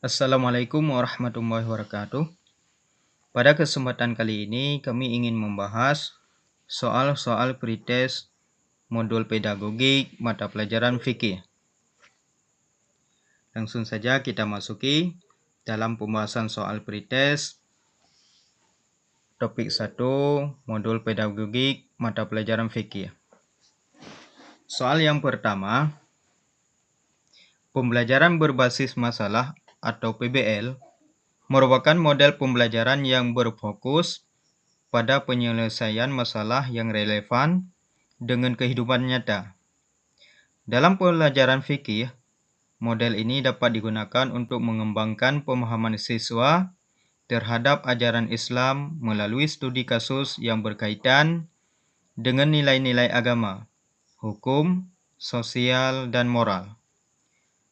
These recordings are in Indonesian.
Assalamualaikum warahmatullahi wabarakatuh. Pada kesempatan kali ini kami ingin membahas soal-soal pretest modul pedagogik mata pelajaran fikih. Langsung saja kita masuki dalam pembahasan soal pretest topik 1 modul pedagogik mata pelajaran fikih. Soal yang pertama, pembelajaran berbasis masalah atau PBL merupakan model pembelajaran yang berfokus pada penyelesaian masalah yang relevan dengan kehidupan nyata. Dalam pelajaran fikih, model ini dapat digunakan untuk mengembangkan pemahaman siswa terhadap ajaran Islam melalui studi kasus yang berkaitan dengan nilai-nilai agama, hukum, sosial, dan moral.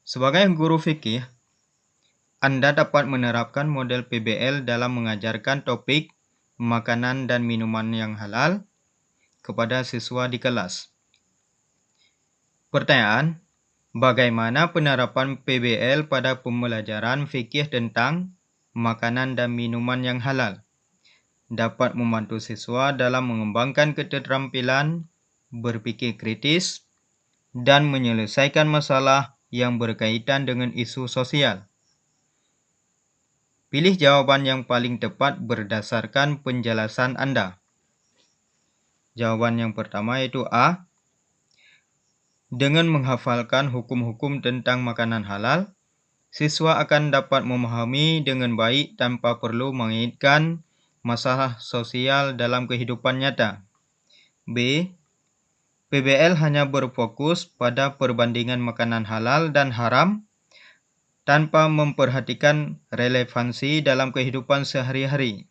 Sebagai guru fikih, Anda dapat menerapkan model PBL dalam mengajarkan topik makanan dan minuman yang halal kepada siswa di kelas. Pertanyaan, bagaimana penerapan PBL pada pembelajaran fikih tentang makanan dan minuman yang halal dapat membantu siswa dalam mengembangkan keterampilan berpikir kritis dan menyelesaikan masalah yang berkaitan dengan isu sosial? Pilih jawaban yang paling tepat berdasarkan penjelasan Anda. Jawaban yang pertama yaitu A. Dengan menghafalkan hukum-hukum tentang makanan halal, siswa akan dapat memahami dengan baik tanpa perlu mengaitkan masalah sosial dalam kehidupan nyata. B. PBL hanya berfokus pada perbandingan makanan halal dan haram tanpa memperhatikan relevansi dalam kehidupan sehari-hari.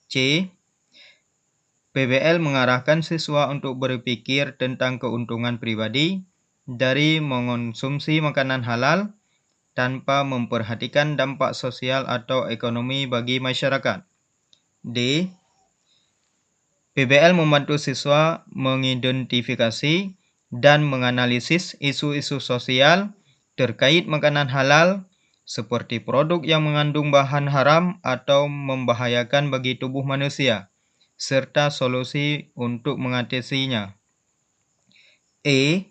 C. PBL mengarahkan siswa untuk berpikir tentang keuntungan pribadi dari mengonsumsi makanan halal tanpa memperhatikan dampak sosial atau ekonomi bagi masyarakat. D. PBL membantu siswa mengidentifikasi dan menganalisis isu-isu sosial terkait makanan halal seperti produk yang mengandung bahan haram atau membahayakan bagi tubuh manusia, serta solusi untuk mengatasinya. E.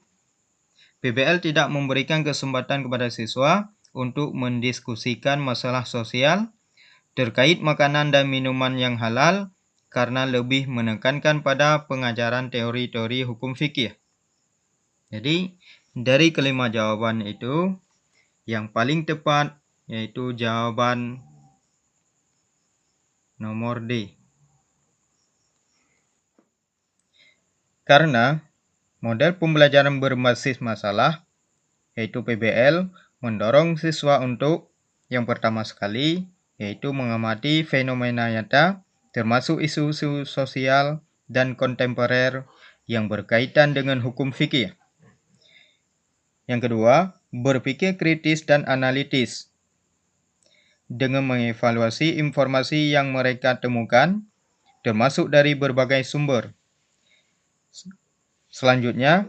PBL tidak memberikan kesempatan kepada siswa untuk mendiskusikan masalah sosial terkait makanan dan minuman yang halal karena lebih menekankan pada pengajaran teori-teori hukum fikih. Jadi, dari kelima jawaban itu, yang paling tepat yaitu jawaban nomor D. Karena model pembelajaran berbasis masalah, yaitu PBL, mendorong siswa untuk yang pertama sekali, yaitu mengamati fenomena nyata, termasuk isu-isu sosial dan kontemporer yang berkaitan dengan hukum fikih. Yang kedua, berpikir kritis dan analitis dengan mengevaluasi informasi yang mereka temukan, termasuk dari berbagai sumber. Selanjutnya,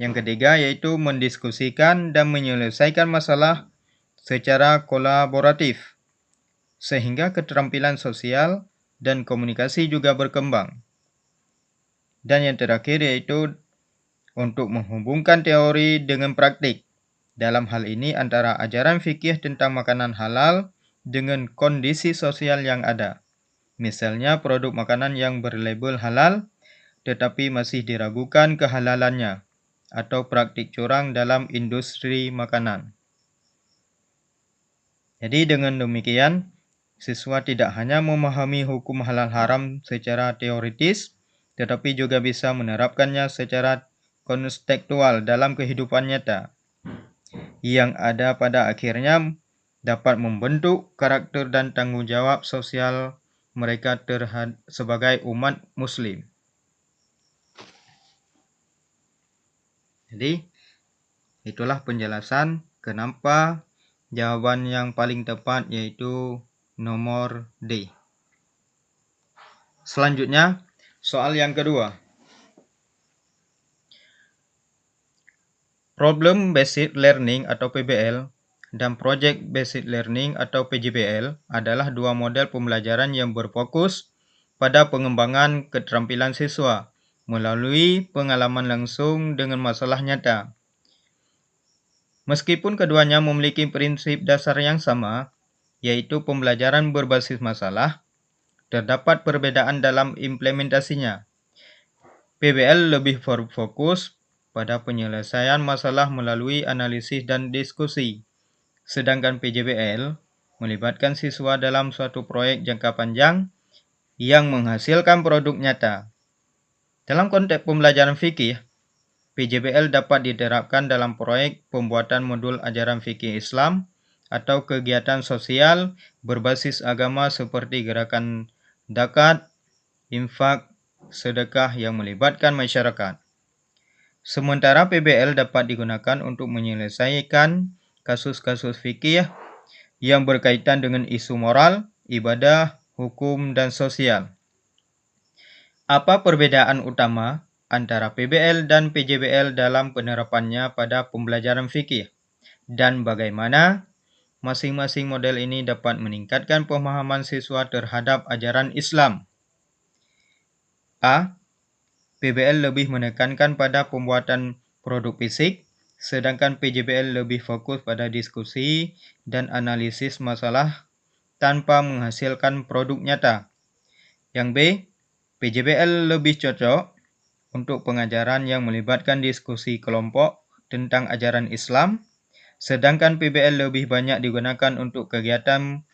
yang ketiga yaitu mendiskusikan dan menyelesaikan masalah secara kolaboratif, sehingga keterampilan sosial dan komunikasi juga berkembang. Dan yang terakhir yaitu untuk menghubungkan teori dengan praktik. Dalam hal ini antara ajaran fikih tentang makanan halal dengan kondisi sosial yang ada. Misalnya produk makanan yang berlabel halal tetapi masih diragukan kehalalannya atau praktik curang dalam industri makanan. Jadi dengan demikian, siswa tidak hanya memahami hukum halal haram secara teoritis, tetapi juga bisa menerapkannya secara kontekstual dalam kehidupan nyata, yang ada pada akhirnya dapat membentuk karakter dan tanggung jawab sosial mereka sebagai umat muslim. Jadi, itulah penjelasan kenapa jawaban yang paling tepat yaitu nomor D. Selanjutnya, soal yang kedua. Problem Based Learning atau PBL dan Project Based Learning atau PJBL adalah dua model pembelajaran yang berfokus pada pengembangan keterampilan siswa melalui pengalaman langsung dengan masalah nyata. Meskipun keduanya memiliki prinsip dasar yang sama, yaitu pembelajaran berbasis masalah, terdapat perbedaan dalam implementasinya. PBL lebih berfokus pada penyelesaian masalah melalui analisis dan diskusi, sedangkan PJBL melibatkan siswa dalam suatu proyek jangka panjang yang menghasilkan produk nyata. Dalam konteks pembelajaran fikih, PJBL dapat diterapkan dalam proyek pembuatan modul ajaran fikih Islam atau kegiatan sosial berbasis agama seperti gerakan zakat, infak, sedekah yang melibatkan masyarakat. Sementara PBL dapat digunakan untuk menyelesaikan kasus-kasus fikih yang berkaitan dengan isu moral, ibadah, hukum, dan sosial. Apa perbedaan utama antara PBL dan PJBL dalam penerapannya pada pembelajaran fikih? Dan bagaimana masing-masing model ini dapat meningkatkan pemahaman siswa terhadap ajaran Islam? A. PBL lebih menekankan pada pembuatan produk fisik, sedangkan PJBL lebih fokus pada diskusi dan analisis masalah tanpa menghasilkan produk nyata. Yang B, PJBL lebih cocok untuk pengajaran yang melibatkan diskusi kelompok tentang ajaran Islam, sedangkan PBL lebih banyak digunakan untuk kegiatan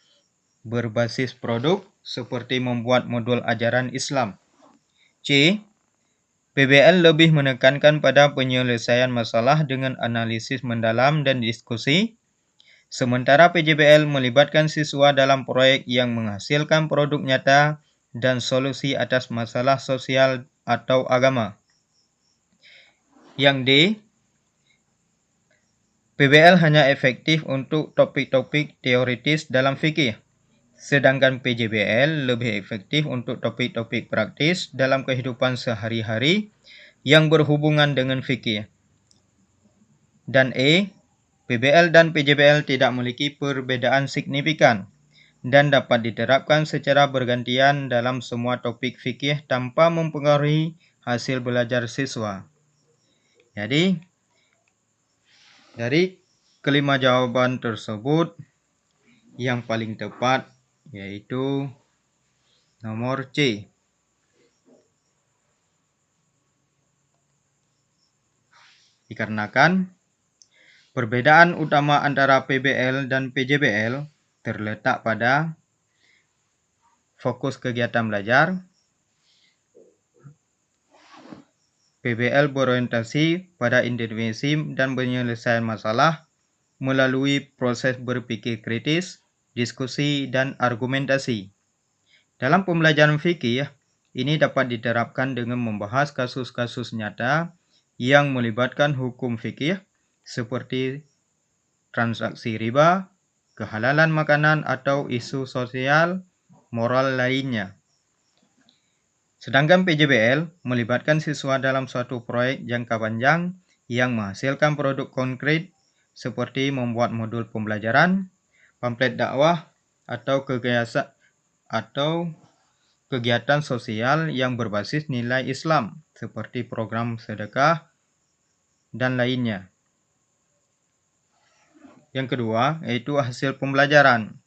berbasis produk seperti membuat modul ajaran Islam. C. PBL lebih menekankan pada penyelesaian masalah dengan analisis mendalam dan diskusi, sementara PJBL melibatkan siswa dalam proyek yang menghasilkan produk nyata dan solusi atas masalah sosial atau agama. Yang D, PBL hanya efektif untuk topik-topik teoritis dalam fikih, sedangkan PJBL lebih efektif untuk topik-topik praktis dalam kehidupan sehari-hari yang berhubungan dengan fikih. Dan E, PBL dan PJBL tidak memiliki perbedaan signifikan dan dapat diterapkan secara bergantian dalam semua topik fikih tanpa mempengaruhi hasil belajar siswa. Jadi, dari kelima jawaban tersebut, yang paling tepat yaitu nomor C. Dikarenakan perbedaan utama antara PBL dan PJBL terletak pada fokus kegiatan belajar. PBL berorientasi pada intervensi dan penyelesaian masalah melalui proses berpikir kritis, diskusi, dan argumentasi. Dalam pembelajaran fikih, ini dapat diterapkan dengan membahas kasus-kasus nyata yang melibatkan hukum fikih seperti transaksi riba, kehalalan makanan, atau isu sosial moral lainnya. Sedangkan PJBL melibatkan siswa dalam suatu proyek jangka panjang yang menghasilkan produk konkret seperti membuat modul pembelajaran, pamflet dakwah, atau kegiatan sosial yang berbasis nilai Islam seperti program sedekah dan lainnya. Yang kedua, yaitu hasil pembelajaran.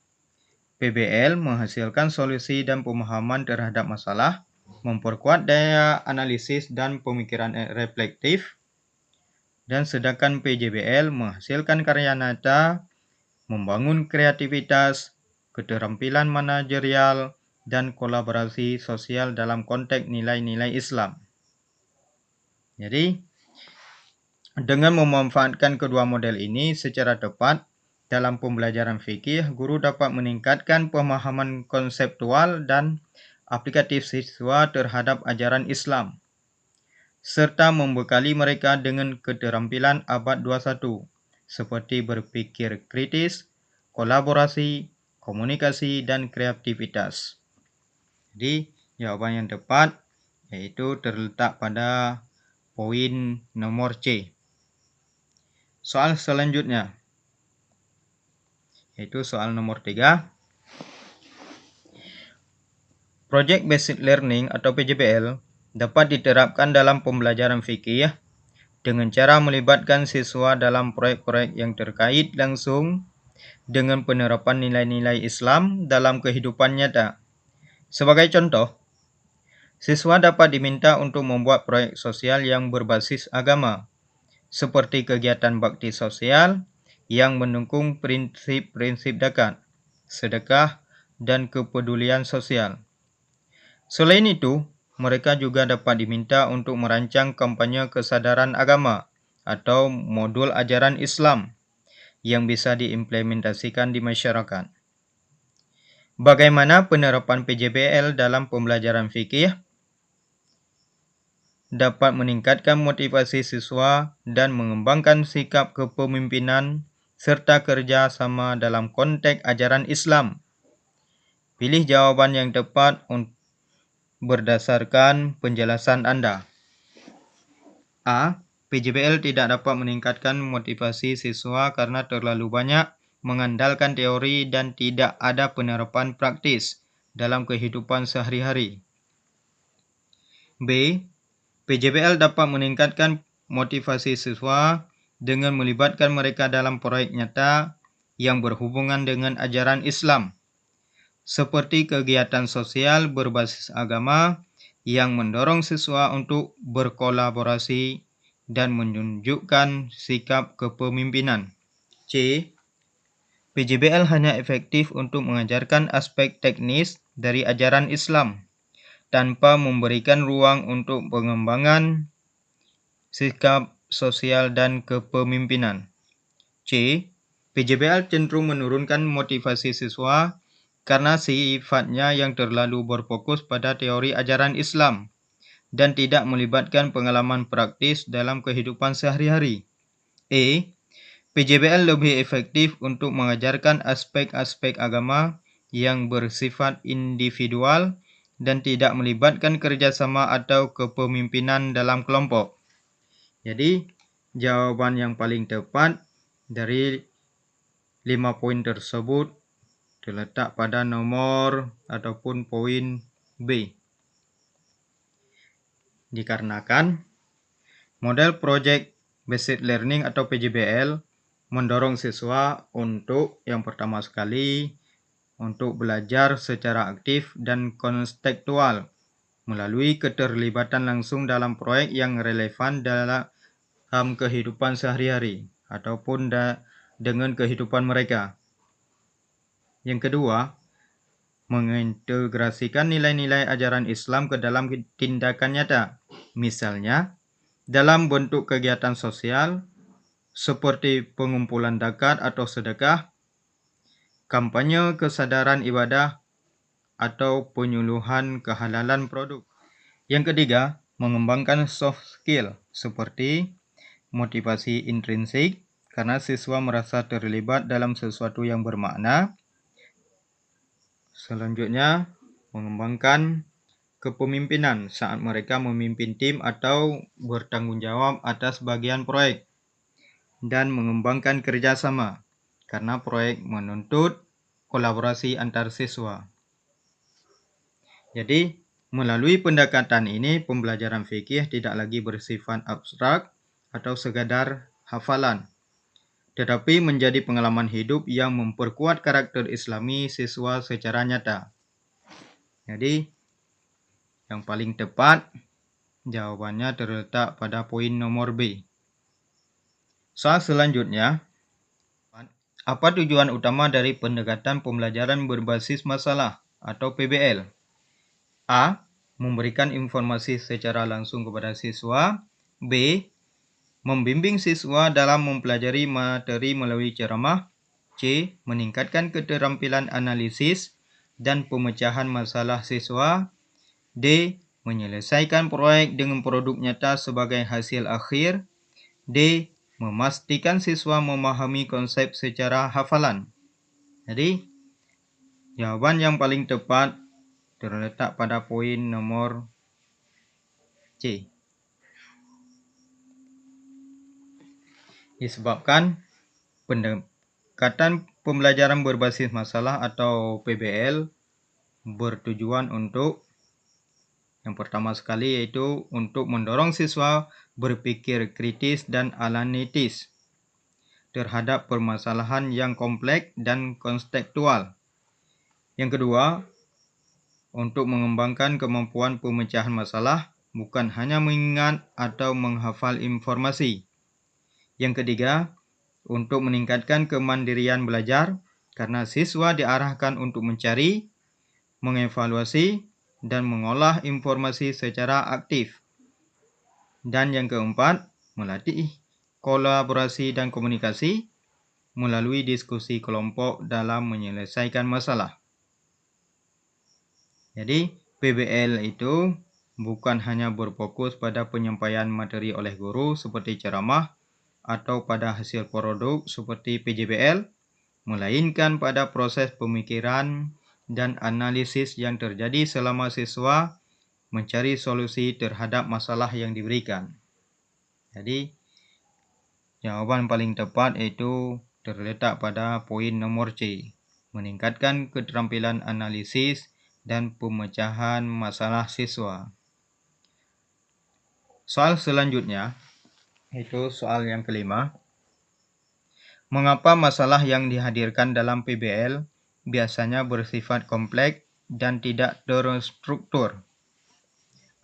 PBL menghasilkan solusi dan pemahaman terhadap masalah, memperkuat daya analisis dan pemikiran reflektif, dan sedangkan PJBL menghasilkan karya nyata, membangun kreativitas, keterampilan manajerial, dan kolaborasi sosial dalam konteks nilai-nilai Islam. Jadi, dengan memanfaatkan kedua model ini secara tepat, dalam pembelajaran fikih, guru dapat meningkatkan pemahaman konseptual dan aplikatif siswa terhadap ajaran Islam, serta membekali mereka dengan keterampilan abad 21, seperti berpikir kritis, kolaborasi, komunikasi, dan kreativitas. Jadi, jawaban yang tepat yaitu terletak pada poin nomor C. Soal selanjutnya. yaitu soal nomor 3. Project Based Learning atau PJBL dapat diterapkan dalam pembelajaran fikih dengan cara melibatkan siswa dalam proyek-proyek yang terkait langsung dengan penerapan nilai-nilai Islam dalam kehidupan nyata. Sebagai contoh, siswa dapat diminta untuk membuat proyek sosial yang berbasis agama, seperti kegiatan bakti sosial yang mendukung prinsip-prinsip zakat, sedekah, dan kepedulian sosial. Selain itu, mereka juga dapat diminta untuk merancang kampanye kesadaran agama atau modul ajaran Islam yang bisa diimplementasikan di masyarakat. Bagaimana penerapan PJBL dalam pembelajaran fikih? Dapat meningkatkan motivasi siswa dan mengembangkan sikap kepemimpinan serta kerja sama dalam konteks ajaran Islam. Pilih jawaban yang tepat berdasarkan penjelasan Anda. A. PJBL tidak dapat meningkatkan motivasi siswa karena terlalu banyak mengandalkan teori dan tidak ada penerapan praktis dalam kehidupan sehari-hari. B. PJBL dapat meningkatkan motivasi siswa dengan melibatkan mereka dalam proyek nyata yang berhubungan dengan ajaran Islam, seperti kegiatan sosial berbasis agama yang mendorong siswa untuk berkolaborasi dan menunjukkan sikap kepemimpinan. C. PJBL hanya efektif untuk mengajarkan aspek teknis dari ajaran Islam, tanpa memberikan ruang untuk pengembangan sikap sosial dan kepemimpinan. C. PJBL cenderung menurunkan motivasi siswa karena sifatnya yang terlalu berfokus pada teori ajaran Islam dan tidak melibatkan pengalaman praktis dalam kehidupan sehari-hari. E. PJBL lebih efektif untuk mengajarkan aspek-aspek agama yang bersifat individual dan tidak melibatkan kerjasama atau kepemimpinan dalam kelompok. Jadi, jawaban yang paling tepat dari 5 poin tersebut terletak pada nomor ataupun poin B. Dikarenakan model Project Based Learning atau PJBL mendorong siswa untuk yang pertama sekali untuk belajar secara aktif dan kontekstual melalui keterlibatan langsung dalam proyek yang relevan dalam kehidupan sehari-hari ataupun dengan kehidupan mereka. Yang kedua, mengintegrasikan nilai-nilai ajaran Islam ke dalam tindakan nyata. Misalnya, dalam bentuk kegiatan sosial seperti pengumpulan zakat atau sedekah, kampanye kesadaran ibadah, atau penyuluhan kehalalan produk. Yang ketiga, mengembangkan soft skill seperti motivasi intrinsik karena siswa merasa terlibat dalam sesuatu yang bermakna. Selanjutnya, mengembangkan kepemimpinan saat mereka memimpin tim atau bertanggung jawab atas bagian proyek. Dan mengembangkan kerjasama karena proyek menuntut kolaborasi antar siswa. Jadi, melalui pendekatan ini, pembelajaran fikih tidak lagi bersifat abstrak atau sekadar hafalan, tetapi menjadi pengalaman hidup yang memperkuat karakter Islami siswa secara nyata. Jadi, yang paling tepat jawabannya terletak pada poin nomor B. Soal selanjutnya, apa tujuan utama dari pendekatan pembelajaran berbasis masalah atau PBL? A. Memberikan informasi secara langsung kepada siswa. B. Membimbing siswa dalam mempelajari materi melalui ceramah. C. Meningkatkan keterampilan analisis dan pemecahan masalah siswa. D. Menyelesaikan proyek dengan produk nyata sebagai hasil akhir. D. Memastikan siswa memahami konsep secara hafalan. Jadi, jawaban yang paling tepat terletak pada poin nomor C. Disebabkan pendekatan pembelajaran berbasis masalah atau PBL bertujuan untuk yang pertama sekali yaitu untuk mendorong siswa berpikir kritis dan analitis terhadap permasalahan yang kompleks dan konseptual. Yang kedua, untuk mengembangkan kemampuan pemecahan masalah, bukan hanya mengingat atau menghafal informasi. Yang ketiga, untuk meningkatkan kemandirian belajar, karena siswa diarahkan untuk mencari, mengevaluasi, dan mengolah informasi secara aktif. Dan yang keempat, melatih kolaborasi dan komunikasi melalui diskusi kelompok dalam menyelesaikan masalah. Jadi, PBL itu bukan hanya berfokus pada penyampaian materi oleh guru seperti ceramah atau pada hasil produk seperti PJBL, melainkan pada proses pemikiran dan analisis yang terjadi selama siswa mencari solusi terhadap masalah yang diberikan. Jadi, jawaban paling tepat yaitu terletak pada poin nomor C, meningkatkan keterampilan analisis dan pemecahan masalah siswa. Soal selanjutnya, yaitu soal yang kelima. Mengapa masalah yang dihadirkan dalam PBL biasanya bersifat kompleks dan tidak terstruktur?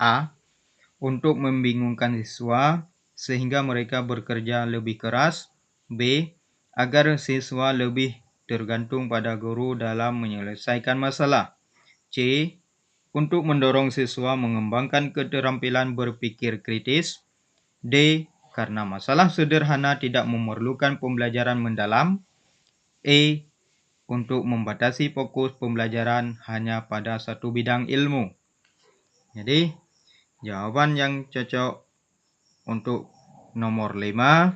A. Untuk membingungkan siswa sehingga mereka bekerja lebih keras. B. Agar siswa lebih tergantung pada guru dalam menyelesaikan masalah. C. Untuk mendorong siswa mengembangkan keterampilan berpikir kritis. D. Karena masalah sederhana tidak memerlukan pembelajaran mendalam. E. Untuk membatasi fokus pembelajaran hanya pada satu bidang ilmu. Jadi, jawaban yang cocok untuk nomor 5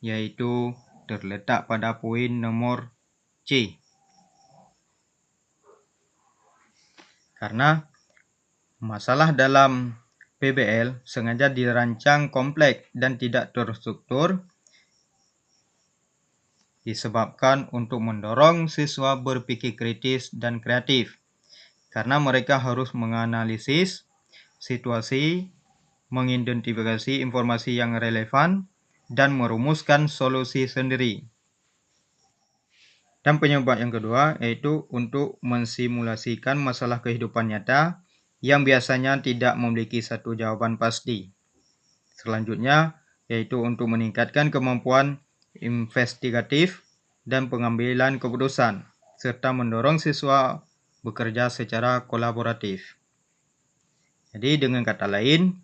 yaitu terletak pada poin nomor C. Karena masalah dalam PBL sengaja dirancang kompleks dan tidak terstruktur disebabkan untuk mendorong siswa berpikir kritis dan kreatif. Karena mereka harus menganalisis situasi, mengidentifikasi informasi yang relevan, dan merumuskan solusi sendiri. Dan penyebab yang kedua yaitu untuk mensimulasikan masalah kehidupan nyata yang biasanya tidak memiliki satu jawaban pasti. Selanjutnya yaitu untuk meningkatkan kemampuan investigatif dan pengambilan keputusan, serta mendorong siswa bekerja secara kolaboratif. Jadi dengan kata lain,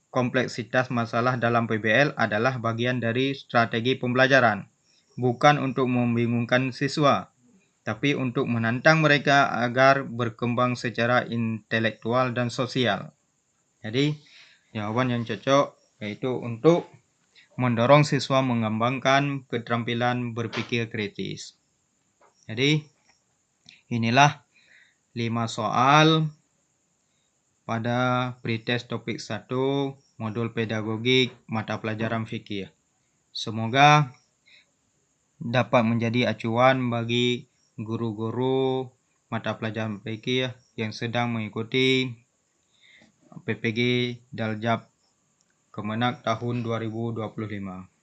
kompleksitas masalah dalam PBL adalah bagian dari strategi pembelajaran, bukan untuk membingungkan siswa, tapi untuk menantang mereka agar berkembang secara intelektual dan sosial. Jadi, jawaban yang cocok yaitu untuk mendorong siswa mengembangkan keterampilan berpikir kritis. Jadi, inilah 5 soal pada pretest topik 1 modul pedagogik mata pelajaran fikih. Semoga dapat menjadi acuan bagi guru-guru mata pelajaran fikih yang sedang mengikuti PPG Daljab Kemenak tahun 2025.